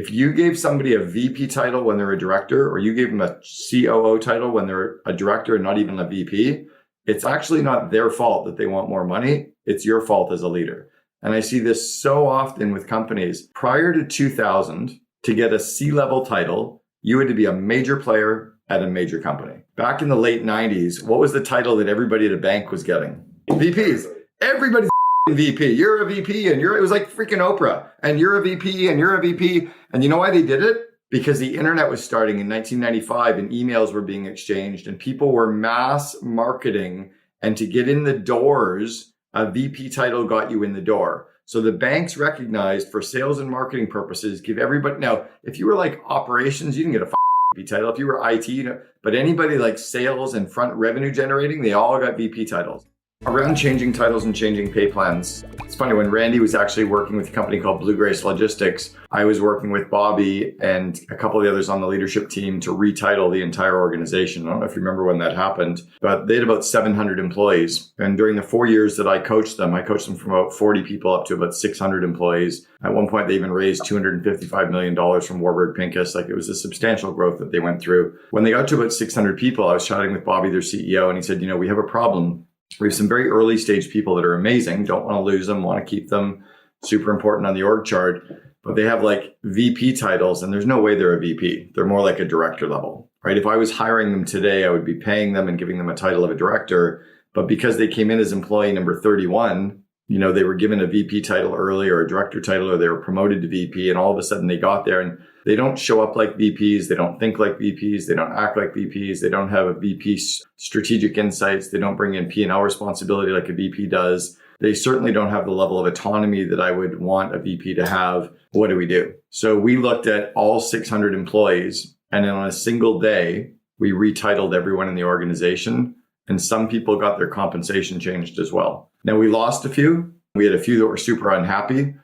If you gave somebody a VP title when they're a director, or you gave them a COO title when they're a director and not even a VP, it's actually not their fault that they want more money. It's your fault as a leader. And I see this so often with companies. Prior to 2000, to get a C-level title, you had to be a major player at a major company. Back in the late 90s, what was the title that everybody at a bank was getting? VPs. Everybody's VP. You're a VP and it was like freaking Oprah. And you're a VP and you're a VP. And you know why they did it? Because the internet was starting in 1995 and emails were being exchanged and people were mass marketing. And to get in the doors, a VP title got you in the door. So the banks recognized for sales and marketing purposes, give everybody, now, if you were like operations, you didn't get a VP title. If you were IT, but anybody like sales and front revenue generating, they all got VP titles. Around changing titles and changing pay plans, it's funny, when Randy was actually working with a company called Blue Grace Logistics, I was working with Bobby and a couple of the others on the leadership team to retitle the entire organization. I don't know if you remember when that happened, but they had about 700 employees. And during the 4 years that I coached them from about 40 people up to about 600 employees. At one point, they even raised $255 million from Warburg Pincus. Like, it was a substantial growth that they went through. When they got to about 600 people, I was chatting with Bobby, their CEO, and he said, we have a problem. We have some very early stage people that are amazing, don't want to lose them, want to keep them, super important on the org chart, but they have like VP titles and there's no way they're a VP. They're more like a director level, right? If I was hiring them today, I would be paying them and giving them a title of a director. But because they came in as employee number 31, they were given a VP title early or a director title, or they were promoted to VP, and all of a sudden they got there and they don't show up like VPs. They don't think like VPs. They don't act like VPs. They don't have a VP's strategic insights. They don't bring in P&L responsibility like a VP does. They certainly don't have the level of autonomy that I would want a VP to have. What do we do? So we looked at all 600 employees, and then on a single day, we retitled everyone in the organization, and some people got their compensation changed as well. Now, we lost a few. We had a few that were super unhappy,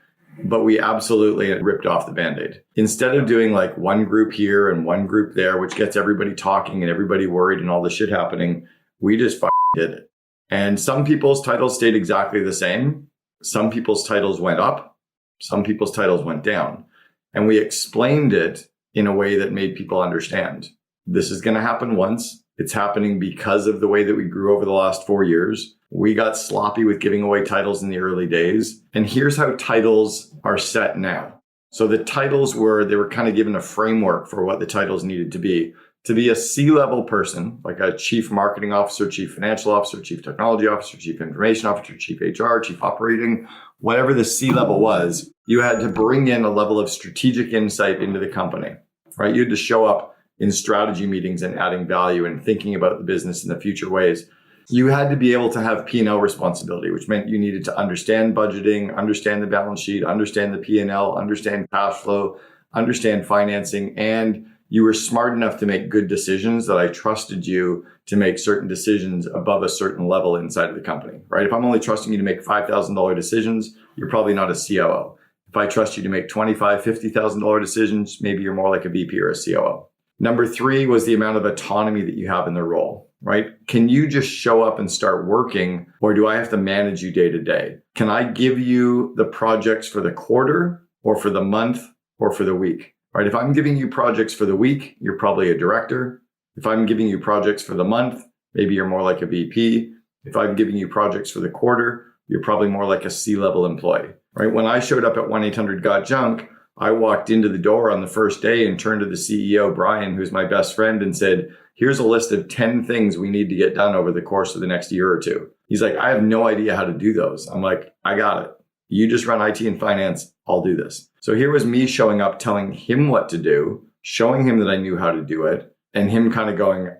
but we absolutely ripped off the Band-Aid. Instead of doing like one group here and one group there, which gets everybody talking and everybody worried and all the shit happening, we just did it. And some people's titles stayed exactly the same. Some people's titles went up. Some people's titles went down. And we explained it in a way that made people understand. This is going to happen once. It's happening because of the way that we grew over the last 4 years. We got sloppy with giving away titles in the early days. And here's how titles are set now. So the titles they were kind of given a framework for what the titles needed to be. To be a C-level person, like a chief marketing officer, chief financial officer, chief technology officer, chief information officer, chief HR, chief operating, whatever the C-level was, you had to bring in a level of strategic insight into the company, right? You had to show up in strategy meetings and adding value and thinking about the business in the future ways. You had to be able to have P&L responsibility, which meant you needed to understand budgeting, understand the balance sheet, understand the P&L, understand cash flow, understand financing, and you were smart enough to make good decisions that I trusted you to make certain decisions above a certain level inside of the company, right? If I'm only trusting you to make $5,000 decisions, you're probably not a COO. If I trust you to make $25,000, $50,000 decisions, maybe you're more like a VP or a COO. Number 3 was the amount of autonomy that you have in the role, right? Can you just show up and start working, or do I have to manage you day to day? Can I give you the projects for the quarter or for the month or for the week? Right? If I'm giving you projects for the week, you're probably a director. If I'm giving you projects for the month, maybe you're more like a VP. If I'm giving you projects for the quarter, you're probably more like a C-level employee, right? When I showed up at 1-800-GOT-JUNK, I walked into the door on the first day and turned to the CEO, Brian, who's my best friend, and said, here's a list of 10 things we need to get done over the course of the next year or two. He's like, I have no idea how to do those. I'm like, I got it. You just run IT and finance. I'll do this. So here was me showing up, telling him what to do, showing him that I knew how to do it, and him kind of going,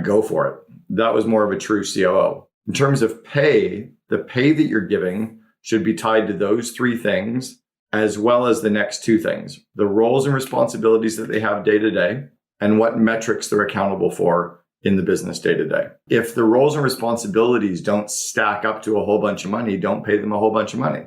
go for it. That was more of a true COO. In terms of pay, the pay that you're giving should be tied to those 3 things, as well as the next 2 things, the roles and responsibilities that they have day to day, and what metrics they're accountable for in the business day to day. If the roles and responsibilities don't stack up to a whole bunch of money, don't pay them a whole bunch of money.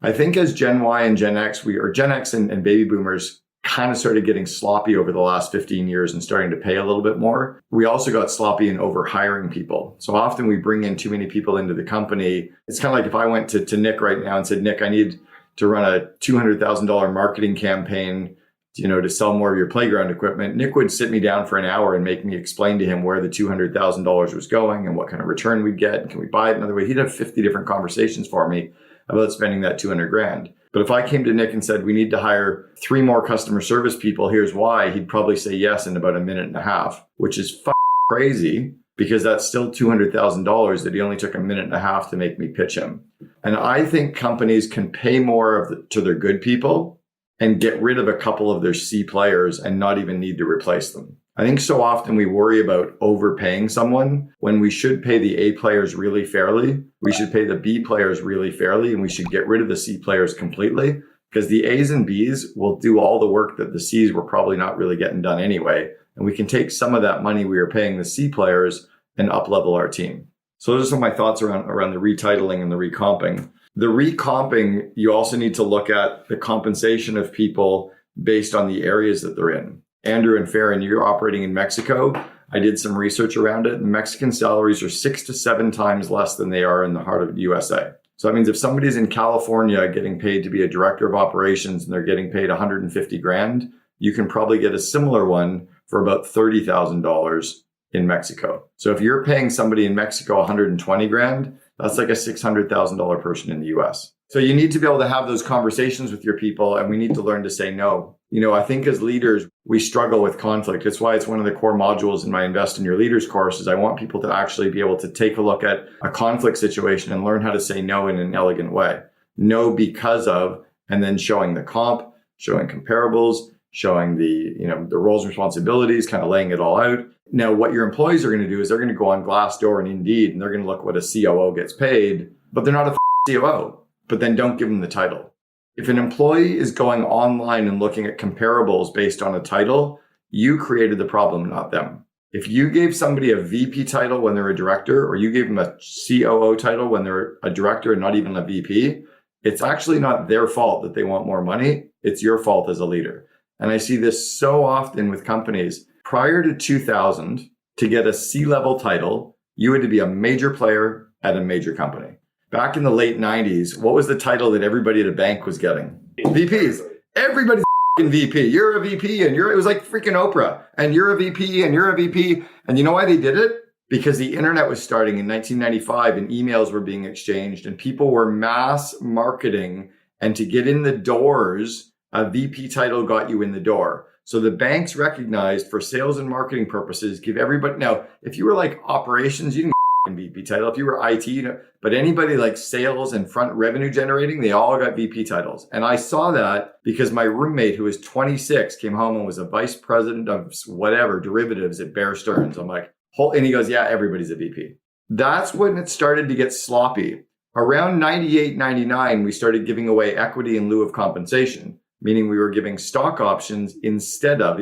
I think as Gen Y and Gen X, Gen X and baby boomers kind of started getting sloppy over the last 15 years and starting to pay a little bit more. We also got sloppy in over hiring people. So often we bring in too many people into the company. It's kind of like if I went to Nick right now and said, Nick, I need to run a $200,000 marketing campaign. to sell more of your playground equipment, Nick would sit me down for an hour and make me explain to him where the $200,000 was going and what kind of return we'd get. And can we buy it another way? He'd have 50 different conversations for me about spending that 200 grand. But if I came to Nick and said, we need to hire 3 more customer service people, here's why, he'd probably say yes in about a minute and a half, which is crazy because that's still $200,000 that he only took a minute and a half to make me pitch him. And I think companies can pay more to their good people and get rid of a couple of their C players and not even need to replace them. I think so often we worry about overpaying someone when we should pay the A players really fairly. We should pay the B players really fairly, and we should get rid of the C players completely because the A's and B's will do all the work that the C's were probably not really getting done anyway. And we can take some of that money we are paying the C players and up-level our team. So those are some of my thoughts around the retitling and the recomping. The recomping, you also need to look at the compensation of people based on the areas that they're in. Andrew and Farron, you're operating in Mexico. I did some research around it. The Mexican salaries are 6 to 7 times less than they are in the heart of the USA. So that means if somebody's in California getting paid to be a director of operations and they're getting paid 150 grand, you can probably get a similar one for about $30,000 in Mexico. So if you're paying somebody in Mexico 120 grand, that's like a $600,000 person in the US. So you need to be able to have those conversations with your people, and we need to learn to say no. I think as leaders, we struggle with conflict. It's why it's one of the core modules in my Invest in Your Leaders course is I want people to actually be able to take a look at a conflict situation and learn how to say no in an elegant way. No because of, and then showing the comp, showing comparables, showing the roles and responsibilities, kind of laying it all out. Now, what your employees are going to do is they're going to go on Glassdoor and Indeed, and they're going to look what a COO gets paid, but they're not a COO, but then don't give them the title. If an employee is going online and looking at comparables based on a title, you created the problem, not them. If you gave somebody a VP title when they're a director, or you gave them a COO title when they're a director and not even a VP, it's actually not their fault that they want more money. It's your fault as a leader. And I see this so often with companies. Prior to 2000, to get a C-level title, you had to be a major player at a major company. Back in the late 90s, what was the title that everybody at a bank was getting? VPs. Everybody's VP. You're a VP and it was like freaking Oprah. And you're a VP and you're a VP. And you know why they did it? Because the internet was starting in 1995 and emails were being exchanged and people were mass marketing. And to get in the doors, a VP title got you in the door. So the banks recognized for sales and marketing purposes, give everybody. Now, if you were like operations, you didn't get a VP title. If you were IT, but anybody like sales and front revenue generating, they all got VP titles. And I saw that because my roommate, who was 26, came home and was a vice president of whatever derivatives at Bear Stearns. I'm like, and he goes, yeah, everybody's a VP. That's when it started to get sloppy. Around 98, 99, we started giving away equity in lieu of compensation, meaning we were giving stock options instead of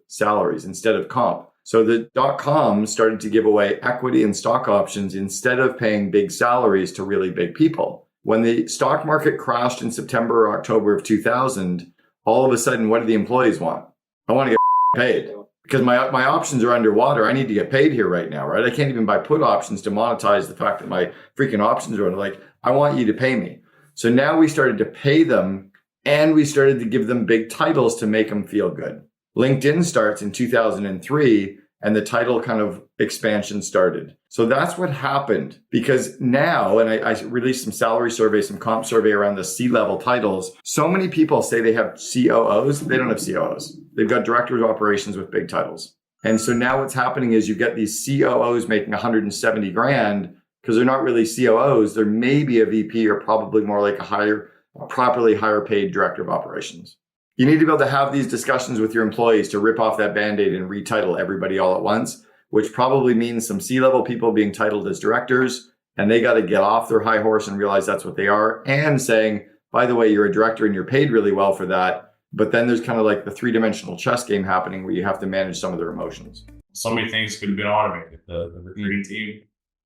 salaries, instead of comp. So the .com started to give away equity and stock options instead of paying big salaries to really big people. When the stock market crashed in September or October of 2000, all of a sudden, what do the employees want? I want to get paid because my options are underwater. I need to get paid here right now, right? I can't even buy put options to monetize the fact that my freaking options are under. Like, I want you to pay me. So now we started to pay them and we started to give them big titles to make them feel good. LinkedIn starts in 2003 and the title kind of expansion started. So that's what happened because now, and I released some salary surveys, some comp survey around the C-level titles. So many people say they have COOs. They don't have COOs. They've got directors of operations with big titles. And so now what's happening is you get these COOs making 170 grand because they're not really COOs. They're maybe a VP or probably more like a properly higher paid director of operations. You need to be able to have these discussions with your employees to rip off that Band-Aid and retitle everybody all at once, which probably means some C-level people being titled as directors, and they got to get off their high horse and realize that's what they are, and saying, by the way, you're a director and you're paid really well for that. But then there's kind of like the 3-dimensional chess game happening where you have to manage some of their emotions. So many things could have been automated. The recruiting team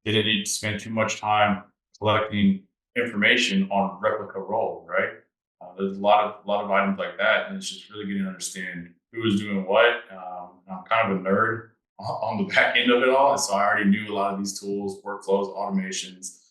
didn't need to spend too much time collecting information on replica roles, right? There's a lot of items like that, and it's just really getting to understand who is doing what. I'm kind of a nerd on the back end of it all, and so I already knew a lot of these tools, workflows, automations,